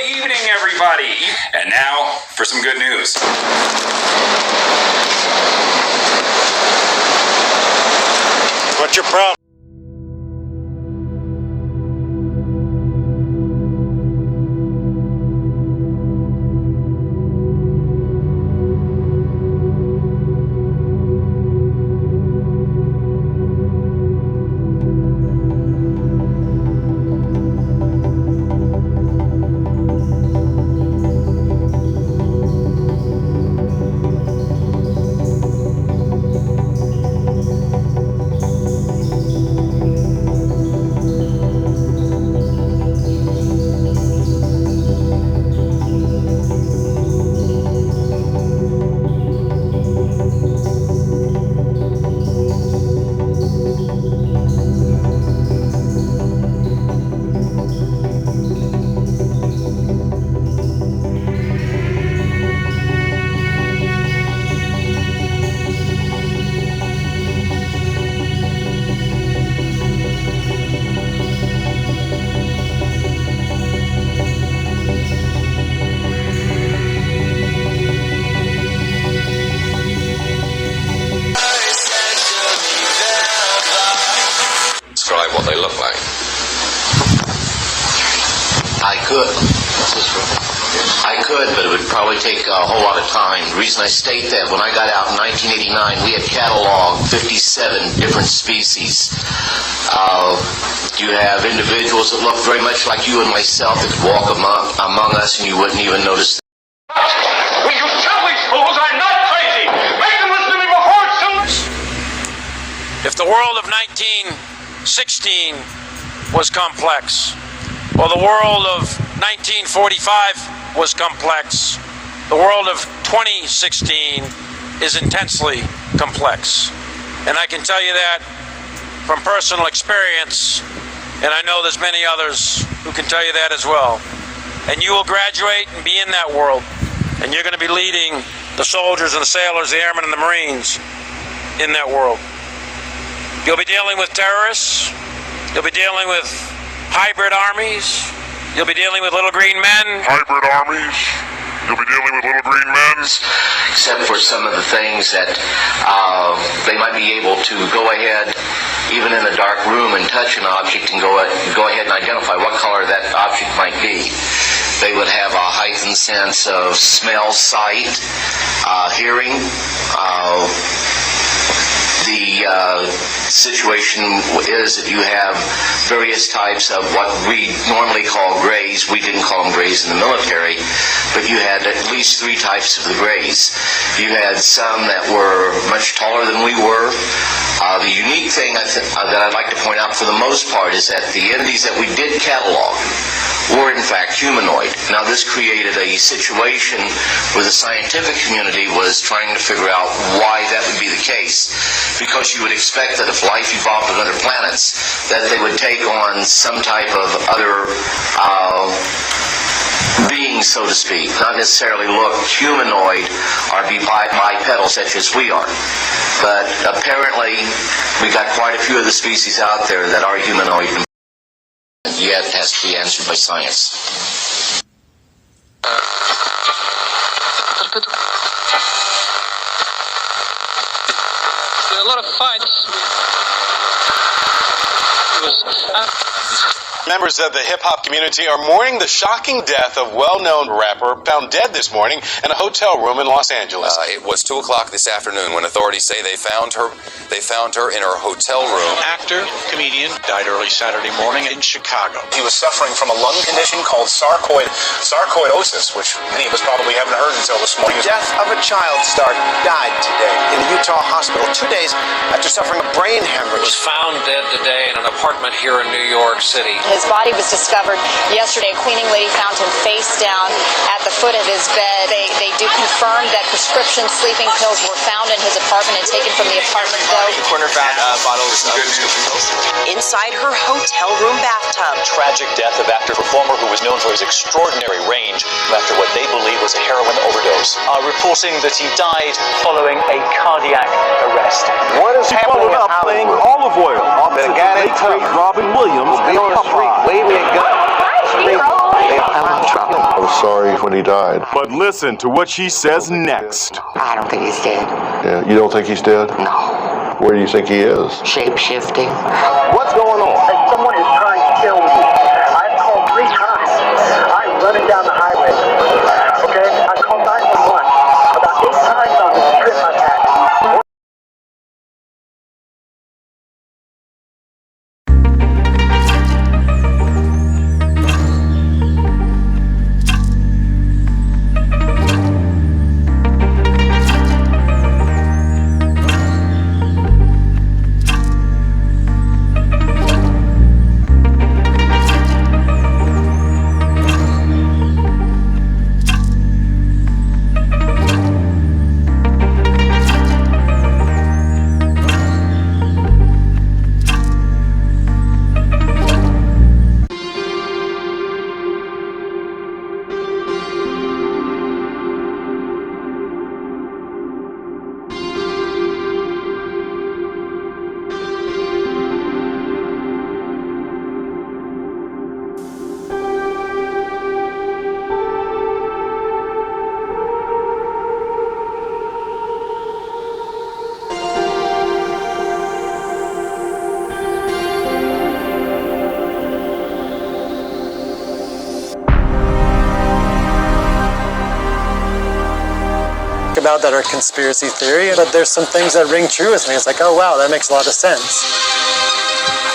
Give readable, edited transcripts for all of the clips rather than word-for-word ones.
evening, everybody. And now for some good news. What's your problem? Describe what they look like. I could, but it would probably take a whole lot of time. The reason I state that, when I got out in 1989, we had cataloged 57 different species. You have individuals that look very much like you and myself that could walk among us and you wouldn't even notice. Will you tell these fools I'm not crazy? Make them listen to me before it's too late! If the world of 1916 was complex, or the world of 1945 was complex, the world of 2016 is intensely complex. And I can tell you that from personal experience, and I know there's many others who can tell you that as well. And you will graduate and be in that world, and you're going to be leading the soldiers and the sailors, the airmen and the Marines in that world. You'll be dealing with terrorists, you'll be dealing with hybrid armies, you'll be dealing with little green men. Hybrid armies. You'll be dealing with little green men. Except for some of the things that they might be able to go ahead, even in a dark room, and touch an object and go ahead and identify what color that object might be. They would have a heightened sense of smell, sight, hearing. The situation is that you have various types of what we normally call grays. We didn't call them grays in the military, but you had at least 3 types of the grays. You had some that were much taller than we were. The unique thing that I'd like to point out for the most part is that the entities that we did catalog were in fact humanoid. Now this created a situation where the scientific community was trying to figure out why that would be the case, because you would expect that if life evolved on other planets that they would take on some type of other being, so to speak, not necessarily look humanoid or be bipedal such as we are. But apparently we got quite a few of the species out there that are humanoid, yet has to be answered by science. There are a lot of fights. Members of the hip-hop community are mourning the shocking death of well-known rapper found dead this morning in a hotel room in Los Angeles. It was 2 o'clock this afternoon when authorities say they found her in her hotel room. Actor, comedian, died early Saturday morning in Chicago. He was suffering from a lung condition called sarcoidosis, which many of us probably haven't heard until this morning. The death of a child star died today in a Utah hospital 2 days after suffering a brain hemorrhage. Was found dead today in an apartment here in New York City. His body was discovered yesterday. A cleaning lady found him face down at the foot of his bed. They do confirm that prescription sleeping pills were found in his apartment and taken from the apartment, though. The corner found bottles of prescription pills inside her hotel room bathtub. Tragic death of actor-performer who was known for his extraordinary range after what they believe was a heroin overdose. Reporting that he died following a cardiac arrest. What is happening about playing olive oil? The guy that Robin Williams will be on the street waving a gun. They have trouble sorry when he died. But listen to what she says next. I don't think he's dead. Yeah, you don't think he's dead? No. Where do you think he is? Shape-shifting. What's going on? Someone is trying to kill me. I've called 3 times. I'm running down the highway. Okay? I called 911. About 8 times on this trip I've had. About that are conspiracy theory, but there's some things that ring true with me. It's like, oh wow, that makes a lot of sense.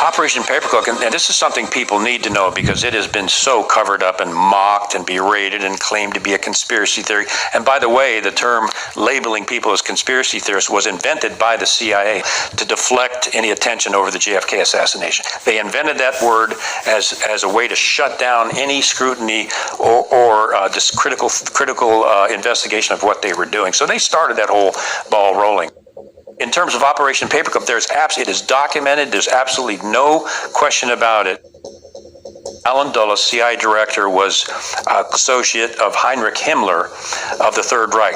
Operation Paperclip, and this is something people need to know because it has been so covered up and mocked and berated and claimed to be a conspiracy theory. And by the way, the term labeling people as conspiracy theorists was invented by the CIA to deflect any attention over the JFK assassination. They invented that word as a way to shut down any scrutiny or just critical investigation of what they were doing. So they started that whole ball rolling. In terms of Operation Paperclip, it is documented. There's absolutely no question about it. Alan Dulles, CIA director, was associate of Heinrich Himmler of the Third Reich.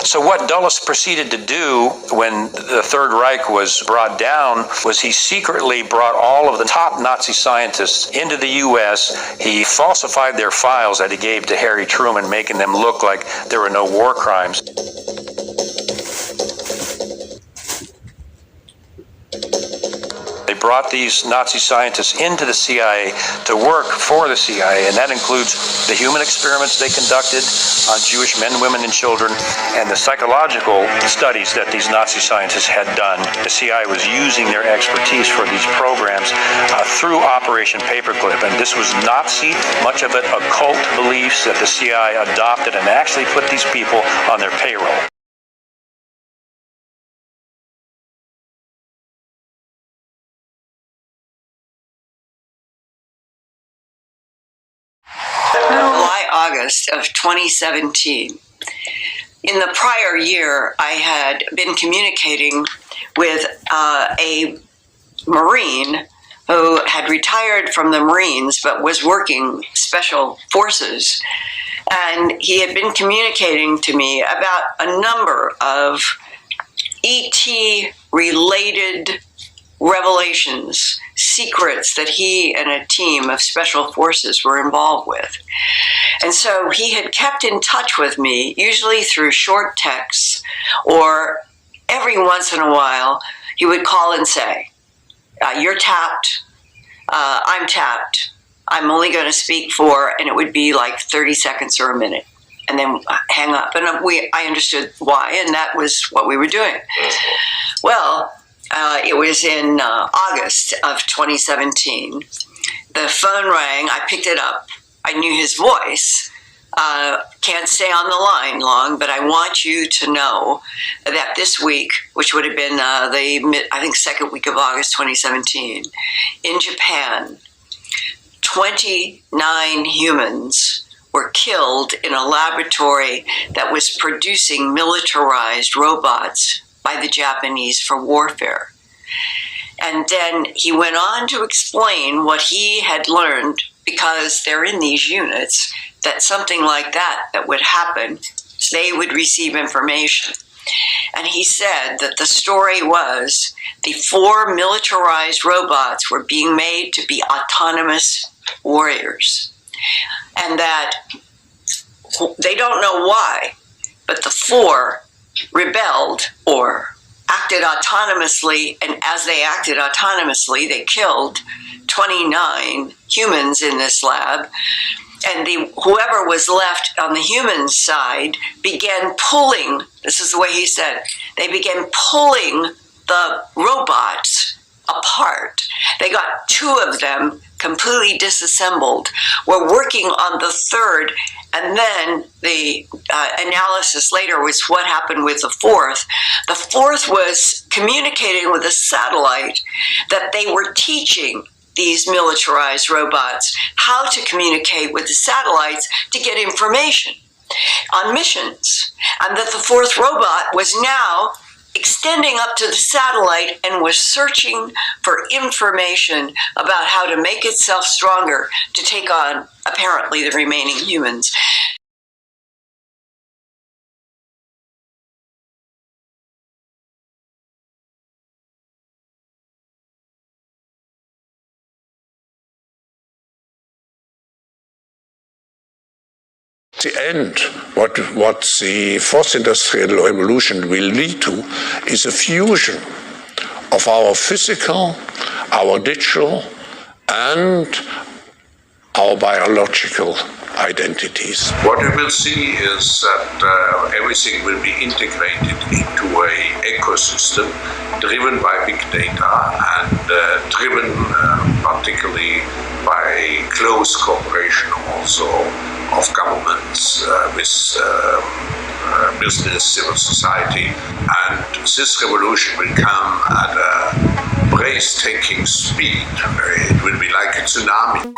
So what Dulles proceeded to do when the Third Reich was brought down was he secretly brought all of the top Nazi scientists into the U.S. He falsified their files that he gave to Harry Truman, making them look like there were no war crimes. They brought these Nazi scientists into the CIA to work for the CIA, and that includes the human experiments they conducted on Jewish men, women, and children, and the psychological studies that these Nazi scientists had done. The CIA was using their expertise for these programs through Operation Paperclip, and this was Nazi, much of it occult beliefs that the CIA adopted and actually put these people on their payroll. August of 2017. In the prior year, I had been communicating with a Marine who had retired from the Marines but was working special forces. And he had been communicating to me about a number of ET-related revelations, secrets that he and a team of special forces were involved with. And so he had kept in touch with me, usually through short texts, or every once in a while, he would call and say, you're tapped, I'm tapped, I'm only going to speak for, and it would be like 30 seconds or a minute, and then hang up. And I understood why, and that was what we were doing. Well, it was in August of 2017. The phone rang. I picked it up. I knew his voice. Can't stay on the line long, but I want you to know that this week, which would have been second week of August 2017, in Japan, 29 humans were killed in a laboratory that was producing militarized robots by the Japanese for warfare. And then he went on to explain what he had learned, because they're in these units, that something like that would happen, they would receive information. And he said that the story was the 4 militarized robots were being made to be autonomous warriors. And that they don't know why, but the 4 rebelled or acted autonomously, and as they acted autonomously, they killed 29 humans in this lab, and whoever was left on the human side began pulling, this is the way he said, they began pulling the robots apart. They got 2 of them completely disassembled. We're working on the 3rd, and then the analysis later was what happened with the 4th. The 4th was communicating with a satellite that they were teaching these militarized robots how to communicate with the satellites to get information on missions, and that the 4th robot was now extending up to the satellite and was searching for information about how to make itself stronger to take on, apparently, the remaining humans. The end, what the fourth industrial revolution will lead to, is a fusion of our physical, our digital, and our biological identities. What we will see is that everything will be integrated into an ecosystem driven by big data and driven particularly by close cooperation also of governments with business, civil society. And this revolution will come at a breathtaking speed. It will be like a tsunami.